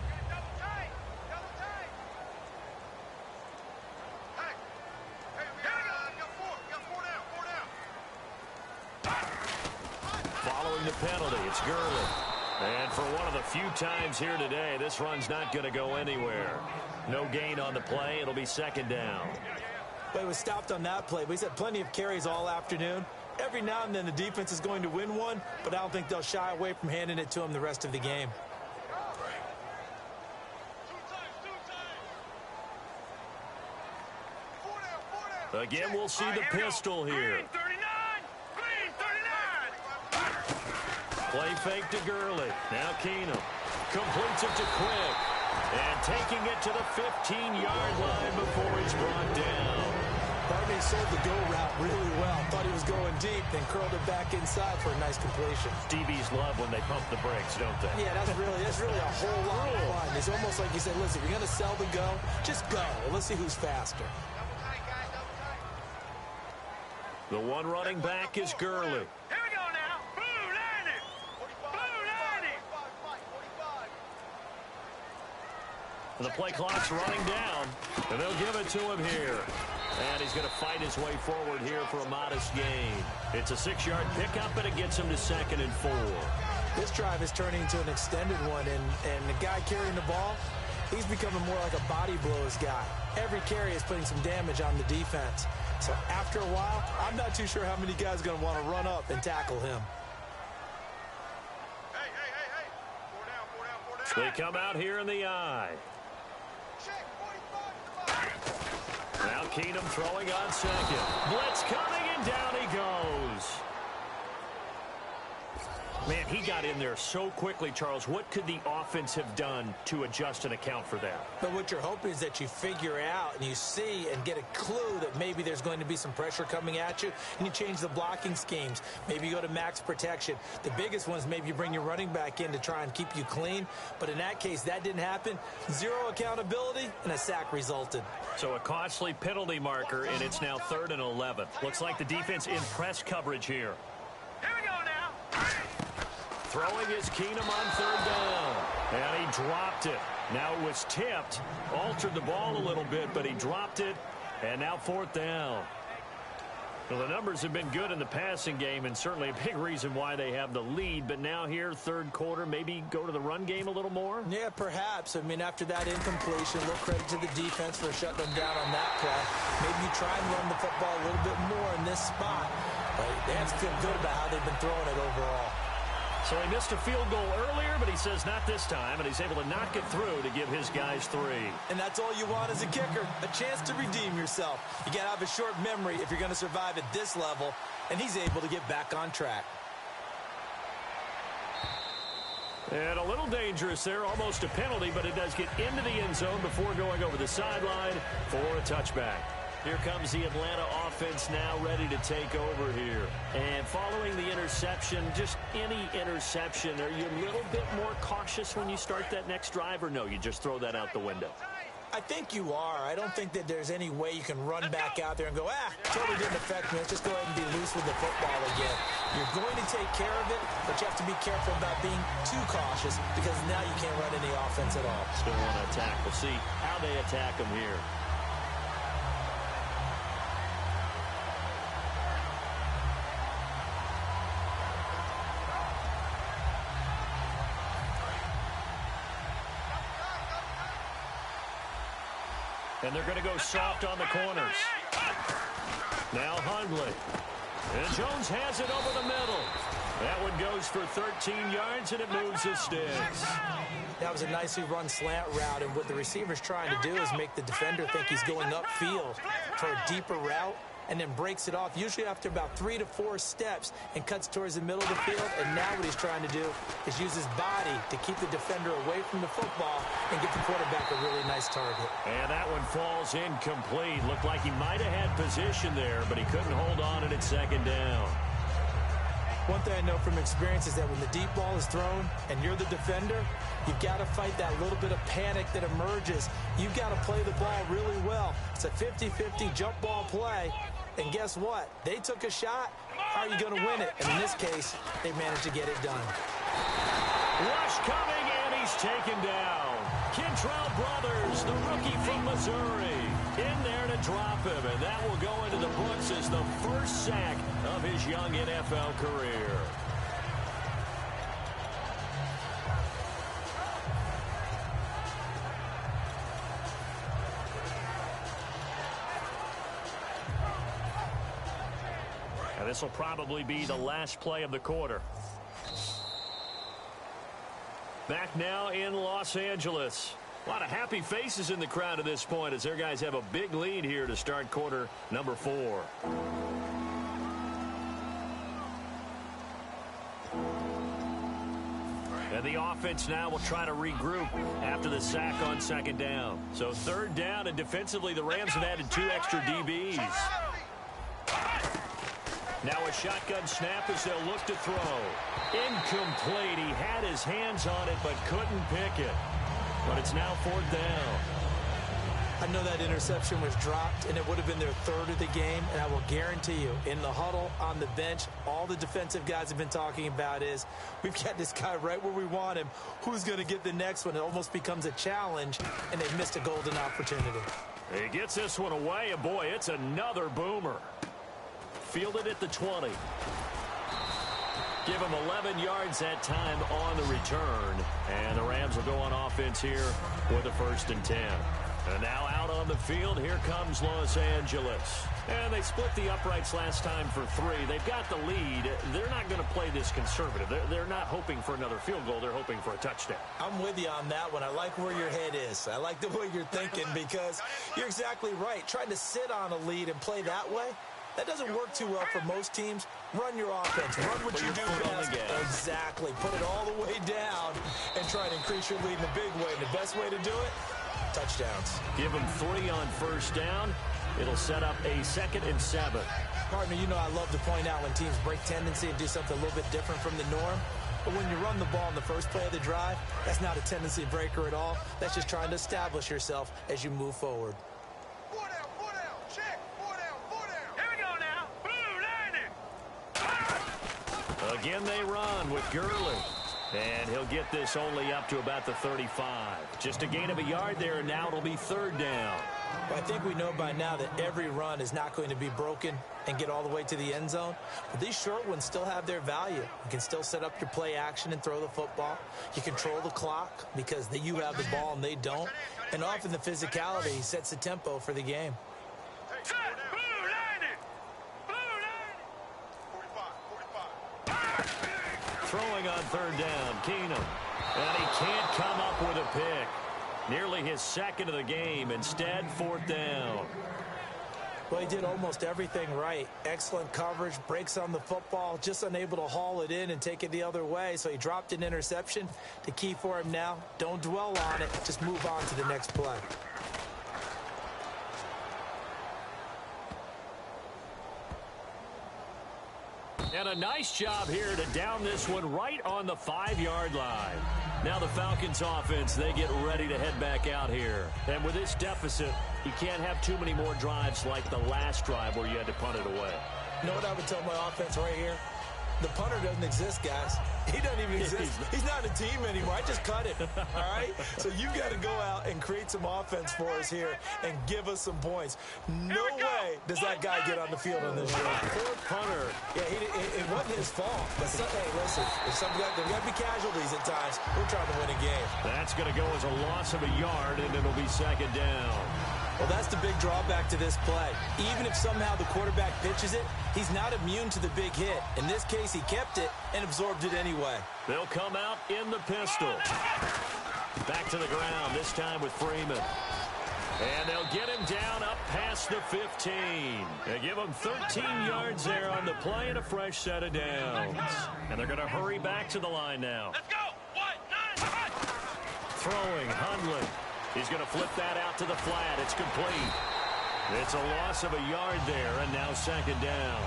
Following the penalty, it's Gurley. And for one of the few times here today, this run's not going to go anywhere. No gain on the play. It'll be 2nd down. But he was stopped on that play. But he's had plenty of carries all afternoon. Every now and then the defense is going to win one, but I don't think they'll shy away from handing it to him the rest of the game. Again, we'll see the pistol here. Play fake to Gurley. Now Keenum completes it to Quick. And taking it to the 15-yard line before he's brought down. Barney sold the go route really well. Thought he was going deep, then curled it back inside for a nice completion. DBs love when they pump the brakes, don't they? Yeah, that's really a whole lot of fun. It's almost like you said, listen, if you're going to sell the go, just go. And let's see who's faster. The one running back is Gurley. Here we go now. Blue 90. Blue 90. And the play clock's running down, and they'll give it to him here. And he's going to fight his way forward here for a modest gain. It's a 6-yard pickup, and it gets him to 2nd and 4. This drive is turning into an extended one, and the guy carrying the ball, he's becoming more like a body blows guy. Every carry is putting some damage on the defense. So after a while, I'm not too sure how many guys are going to want to run up and tackle him. Hey. 4 down. They come out here in the eye. Now Keenum throwing on 2nd. Blitz coming, and down he goes. Man, he got in there so quickly, Charles. What could the offense have done to adjust and account for that? But what you're hoping is that you figure out and you see and get a clue that maybe there's going to be some pressure coming at you, and you change the blocking schemes. Maybe you go to max protection. The biggest one is maybe you bring your running back in to try and keep you clean. But in that case, that didn't happen. Zero accountability, and a sack resulted. So a costly penalty marker, and it's now 3rd and 11. Looks like the defense in press coverage here. Here we go now. Throwing is Keenum on 3rd down. And he dropped it. Now it was tipped. Altered the ball a little bit, but he dropped it. And now 4th down. Well, the numbers have been good in the passing game, and certainly a big reason why they have the lead. But now here, 3rd quarter, maybe go to the run game a little more? Yeah, perhaps. I mean, after that incompletion, a little credit to the defense for shutting them down on that play. Maybe you try and run the football a little bit more in this spot. But they have to feel good about how they've been throwing it overall. So he missed a field goal earlier, but he says not this time, and he's able to knock it through to give his guys 3. And that's all you want as a kicker, a chance to redeem yourself. You got to have a short memory if you're going to survive at this level, and he's able to get back on track. And a little dangerous there, almost a penalty, but it does get into the end zone before going over the sideline for a touchback. Here comes the Atlanta offense now ready to take over here. And following the interception, just any interception, are you a little bit more cautious when you start that next drive, or no, you just throw that out the window? I think you are. I don't think that there's any way you can run back out there and go, totally didn't affect me. Let's just go ahead and be loose with the football again. You're going to take care of it, but you have to be careful about being too cautious because now you can't run any offense at all. Still want to attack. We'll see how they attack them here. And they're going to go soft on the corners. Now Hundley. And Jones has it over the middle. That one goes for 13 yards, and it moves his sticks. That was a nicely run slant route, and what the receiver's trying to do is make the defender think he's going upfield for a deeper route, and then breaks it off, usually after about 3 to 4 steps, and cuts towards the middle of the field. And now what he's trying to do is use his body to keep the defender away from the football and get the quarterback a really nice target. And that one falls incomplete. Looked like he might have had position there, but he couldn't hold on at 2nd down. One thing I know from experience is that when the deep ball is thrown and you're the defender, you've got to fight that little bit of panic that emerges. You've got to play the ball really well. It's a 50-50 jump ball play. And guess what? They took a shot. How are you going to win it? And in this case, they managed to get it done. Rush coming, and he's taken down. Kentrell Brothers, the rookie from Missouri, in there to drop him. And that will go into the books as the first sack of his young NFL career. And this will probably be the last play of the quarter. Back now in Los Angeles. A lot of happy faces in the crowd at this point as their guys have a big lead here to start quarter number 4. And the offense now will try to regroup after the sack on 2nd down. So 3rd down, and defensively the Rams have added 2 extra DBs. Now a shotgun snap as they'll look to throw. Incomplete. He had his hands on it but couldn't pick it. But it's now 4th down. I know that interception was dropped, and it would have been their 3rd of the game, and I will guarantee you, in the huddle, on the bench, all the defensive guys have been talking about is, we've got this guy right where we want him. Who's going to get the next one? It almost becomes a challenge, and they've missed a golden opportunity. He gets this one away, and boy, it's another boomer. Fielded at the 20. Give him 11 yards that time on the return. And the Rams will go on offense here with a 1st and 10. And now out on the field, here comes Los Angeles. And they split the uprights last time for 3. They've got the lead. They're not going to play this conservative. They're not hoping for another field goal. They're hoping for a touchdown. I'm with you on that one. I like where your head is. I like the way you're thinking because you're exactly right. Trying to sit on a lead and play that way, That doesn't work too well for most teams. Run your offense. Run what you do best. Exactly. Put it all the way down and try to increase your lead in a big way. And the best way to do it, touchdowns. Give them 3 on first down. It'll set up a 2nd and 7. Partner, you know I love to point out when teams break tendency and do something a little bit different from the norm. But when you run the ball in the first play of the drive, that's not a tendency breaker at all. That's just trying to establish yourself as you move forward. 4 down, check. 4 down, 4 down. Here we go now. Blue landing. Again, they run with Gurley. And he'll get this only up to about the 35. Just a gain of a yard there, and now it'll be 3rd down. Well, I think we know by now that every run is not going to be broken and get all the way to the end zone. But these short ones still have their value. You can still set up your play action and throw the football. You control the clock because you have the ball and they don't. And often the physicality sets the tempo for the game. Blue landing. 45. Throwing on 3rd down, Keenum. And he can't come up with a pick. Nearly his 2nd of the game. Instead, 4th down. Well, he did almost everything right. Excellent coverage, breaks on the football, just unable to haul it in and take it the other way. So he dropped an interception. The key for him now, don't dwell on it. Just move on to the next play. And a nice job here to down this one right on the 5-yard line. Now the Falcons offense, they get ready to head back out here. And with this deficit, you can't have too many more drives like the last drive where you had to punt it away. You know what I would tell my offense right here? The punter doesn't exist, guys. He doesn't even exist. He's not a team anymore. I just cut it, all right? So you've got to go out and create some offense for us here and give us some points. No way does that guy get on the field on this drive. Poor punter. Yeah, it wasn't his fault. But hey, listen, there's got to be casualties at times. We're trying to win a game. That's going to go as a loss of a yard, and it'll be 2nd down. Well, that's the big drawback to this play. Even if somehow the quarterback pitches it, he's not immune to the big hit. In this case, he kept it and absorbed it anyway. They'll come out in the pistol. Back to the ground, this time with Freeman. And they'll get him down up past the 15. They give him 13 yards there on the play and a fresh set of downs. And they're going to hurry back to the line now. Let's go. 1-9. Throwing, Hundley. He's going to flip that out to the flat. It's complete. It's a loss of a yard there, and now 2nd down.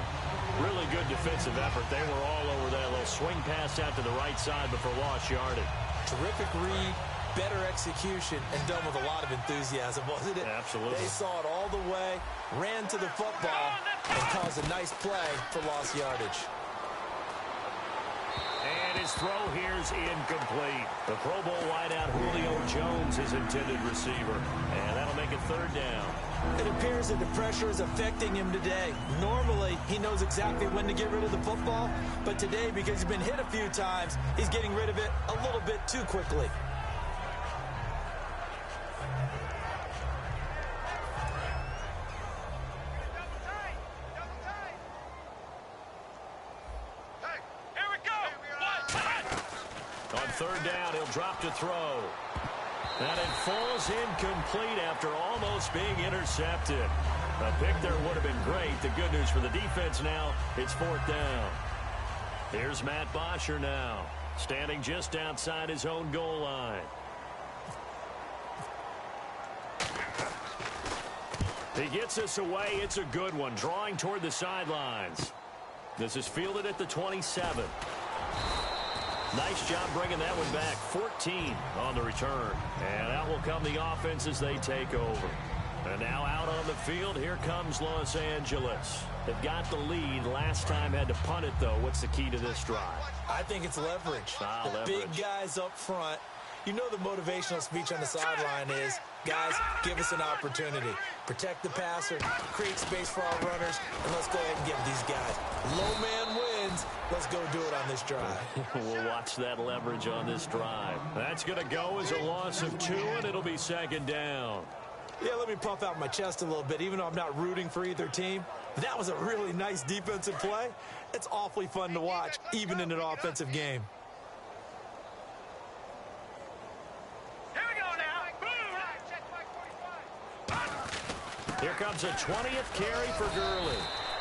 Really good defensive effort. They were all over that little swing pass out to the right side before lost yardage. Terrific read, better execution, and done with a lot of enthusiasm, wasn't it? Absolutely. They saw it all the way, ran to the football, and caused a nice play for lost yardage. And his throw here's incomplete. The Pro Bowl wideout Julio Jones, his intended receiver. And that'll make it 3rd down. It appears that the pressure is affecting him today. Normally, he knows exactly when to get rid of the football. But today, because he's been hit a few times, he's getting rid of it a little bit too quickly. On 3rd down, he'll drop to throw. And it falls incomplete after almost being intercepted. A pick there would have been great. The good news for the defense now, it's 4th down. Here's Matt Bosher now, standing just outside his own goal line. He gets this away. It's a good one, drawing toward the sidelines. This is fielded at the 27. Nice job bringing that one back. 14 on the return. And out will come the offense as they take over. And now out on the field, here comes Los Angeles. They've got the lead. Last time had to punt it, though. What's the key to this drive? I think it's leverage. The big guys up front. You know the motivational speech on the sideline is, guys, give us an opportunity. Protect the passer, create space for our runners, and let's go ahead and give these guys. Low man wins. Let's go do it on this drive. We'll watch that leverage on this drive. That's going to go as a loss of 2, and it'll be 2nd down. Yeah, let me puff out my chest a little bit, even though I'm not rooting for either team. That was a really nice defensive play. It's awfully fun to watch, even in an offensive game. Here comes a 20th carry for Gurley.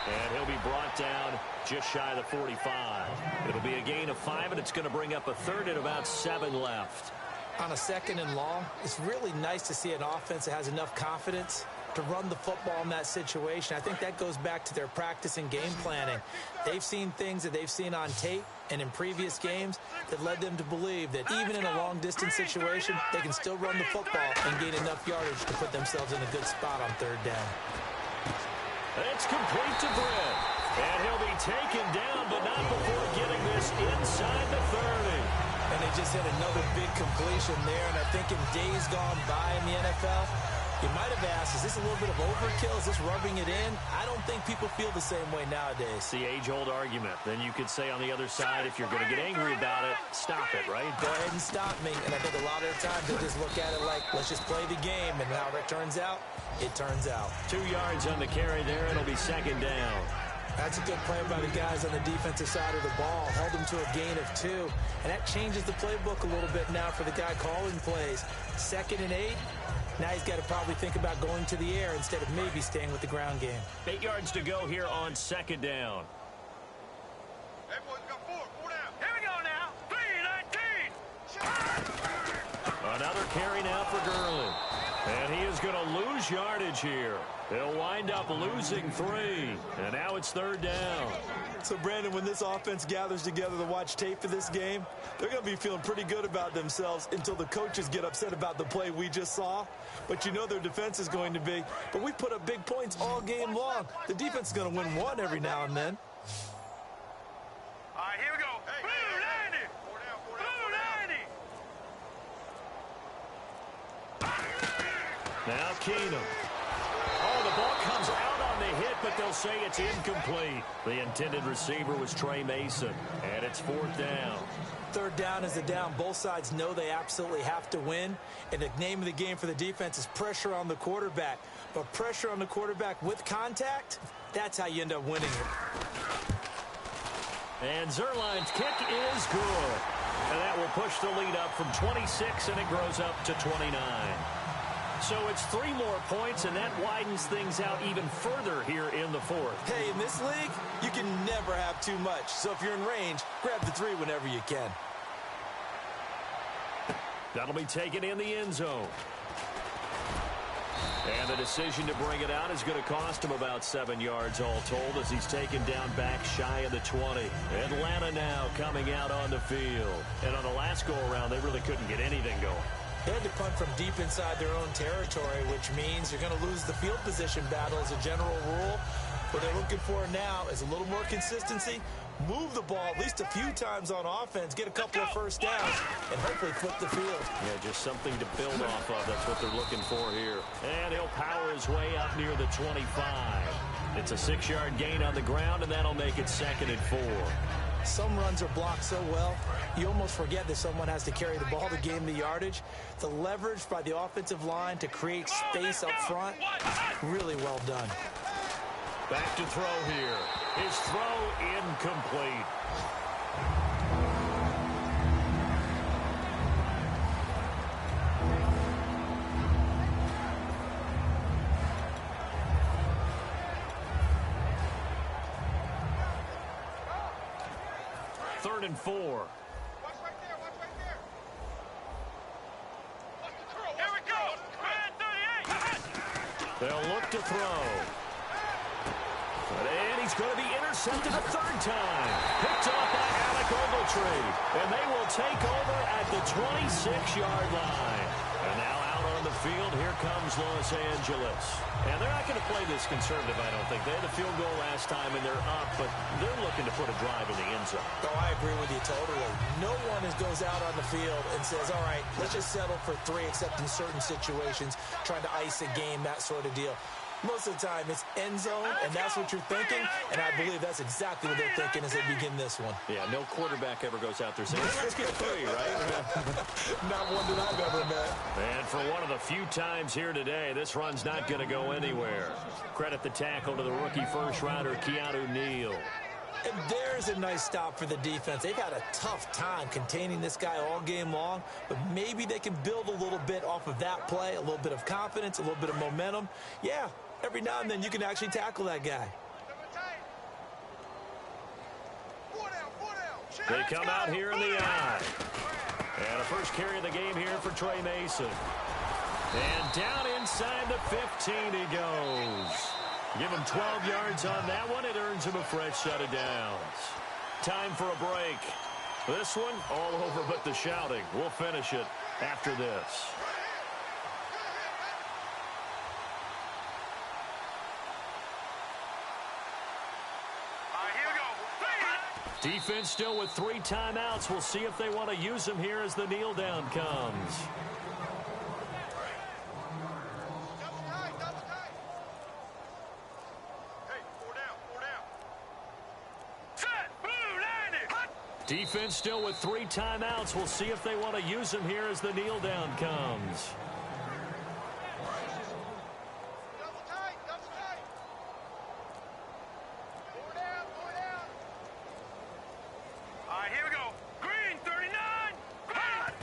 And he'll be brought down just shy of the 45. It'll be a gain of 5, and it's going to bring up a third and about 7 left. On a 2nd and long, it's really nice to see an offense that has enough confidence to run the football in that situation. I think that goes back to their practice and game planning. They've seen things that they've seen on tape and in previous games that led them to believe that even in a long-distance situation, they can still run the football and gain enough yardage to put themselves in a good spot on 3rd down. It's complete to Brett. And he'll be taken down, but not before getting this inside the 30. And they just hit another big completion there. And I think in days gone by in the NFL, you might have asked, is this a little bit of overkill? Is this rubbing it in? I don't think people feel the same way nowadays. It's the age-old argument. Then you could say on the other side, if you're going to get angry about it, stop it, right? Go ahead and stop me. And I think a lot of the times they just look at it like, let's just play the game. And how it turns out, it turns out. 2 yards on the carry there. It'll be 2nd down. That's a good play by the guys on the defensive side of the ball. Held them to a gain of 2. And that changes the playbook a little bit now for the guy calling plays. 2nd and 8. Now he's got to probably think about going to the air instead of maybe staying with the ground game. 8 yards to go here on 2nd down. Hey, boys, we got 4 down. Here we go now. 3-19. Another carry now for Gurley. And he is going to lose yardage here. He'll wind up losing 3. And now it's 3rd down. So, Brandon, when this offense gathers together to watch tape for this game, they're going to be feeling pretty good about themselves until the coaches get upset about the play we just saw. But you know their defense is going to be. But we put up big points all game long. The defense is going to win one every now and then. All right, here we go. Hey, 290. 290. Now Keenum. Oh, the ball comes out on the hit, but they'll say it's incomplete. The intended receiver was Trey Mason, and it's 4th down. 3rd down is the down. Both sides know they absolutely have to win, and the name of the game for the defense is pressure on the quarterback. But pressure on the quarterback with contact, that's how you end up winning it. And Zerline's kick is good. And that will push the lead up from 26, and it grows up to 29. So it's 3 more points, and that widens things out even further here in the 4th. Hey, in this league, you can never have too much. So if you're in range, grab the 3 whenever you can. That'll be taken in the end zone. And the decision to bring it out is going to cost him about 7 yards all told as he's taken down back shy of the 20. Atlanta now coming out on the field. And on the last go-around, they really couldn't get anything going. They had to punt from deep inside their own territory, which means you're going to lose the field position battle as a general rule. What they're looking for now is a little more consistency, move the ball at least a few times on offense, get a couple of first downs, and hopefully flip the field. Yeah, just something to build off of. That's what they're looking for here. And he'll power his way up near the 25. It's a 6-yard gain on the ground, and that'll make it 2nd and 4. Some runs are blocked so well, you almost forget that someone has to carry the ball to gain the yardage. The leverage by the offensive line to create space up front, really well done. Back to throw here. His throw incomplete. Third and 4. Watch right there. Watch right there. Watch the throw. Here we go. 38. They'll look to throw. And he's going to be intercepted a 3rd time. Picked off by Alec Ogletree. And they will take over at the 26-yard line. And now out on the field, here comes Los Angeles. And they're not going to play this conservative, I don't think. They had a field goal last time, and they're up, but they're looking to put a drive in the end zone. Oh, I agree with you totally. No one goes out on the field and says, all right, let's just settle for 3, except in certain situations, trying to ice a game, that sort of deal. Most of the time, it's end zone, and that's what you're thinking, and I believe that's exactly what they're thinking as they begin this one. Yeah, no quarterback ever goes out there saying, let's get 3, right? Not one that I've ever met. And for one of the few times here today, this run's not going to go anywhere. Credit the tackle to the rookie first-rounder, Keanu Neal. And there's a nice stop for the defense. They've had a tough time containing this guy all game long, but maybe they can build a little bit off of that play, a little bit of confidence, a little bit of momentum. Yeah, every now and then you can actually tackle that guy. They come out here in the eye. And a first carry of the game here for Trey Mason. And down inside the 15 he goes. Give him 12 yards on that one. It earns him a fresh set of downs. Time for a break. This one all over but the shouting. We'll finish it after this. Defense still with 3 timeouts. We'll see if they want to use them here as the kneel down comes. Defense still with 3 timeouts. We'll see if they want to use them here as the kneel down comes.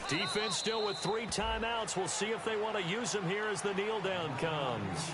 Defense still with 3 timeouts. We'll see if they want to use them here as the kneel down comes.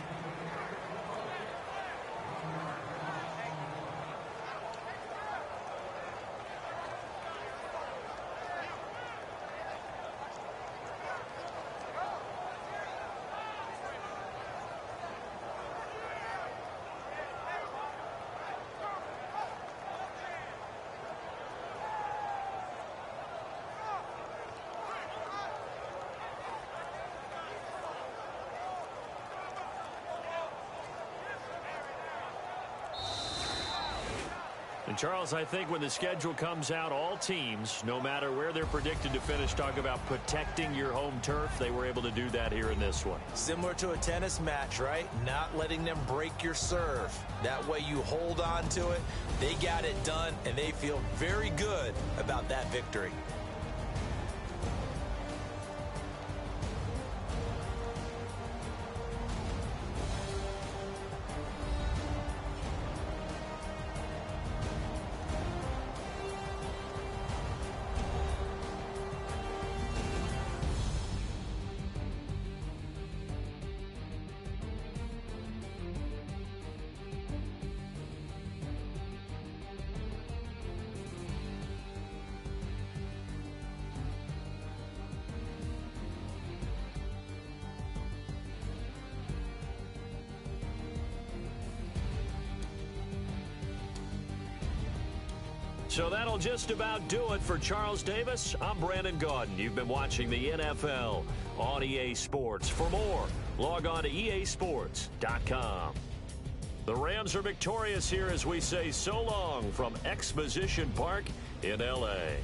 And Charles, I think when the schedule comes out, all teams, no matter where they're predicted to finish, talk about protecting your home turf. They were able to do that here in this one. Similar to a tennis match, right? Not letting them break your serve. That way you hold on to it. They got it done, and they feel very good about that victory. So that'll just about do it for Charles Davis. I'm Brandon Gaudin. You've been watching the NFL on EA Sports. For more, log on to easports.com. The Rams are victorious here as we say so long from Exposition Park in L.A.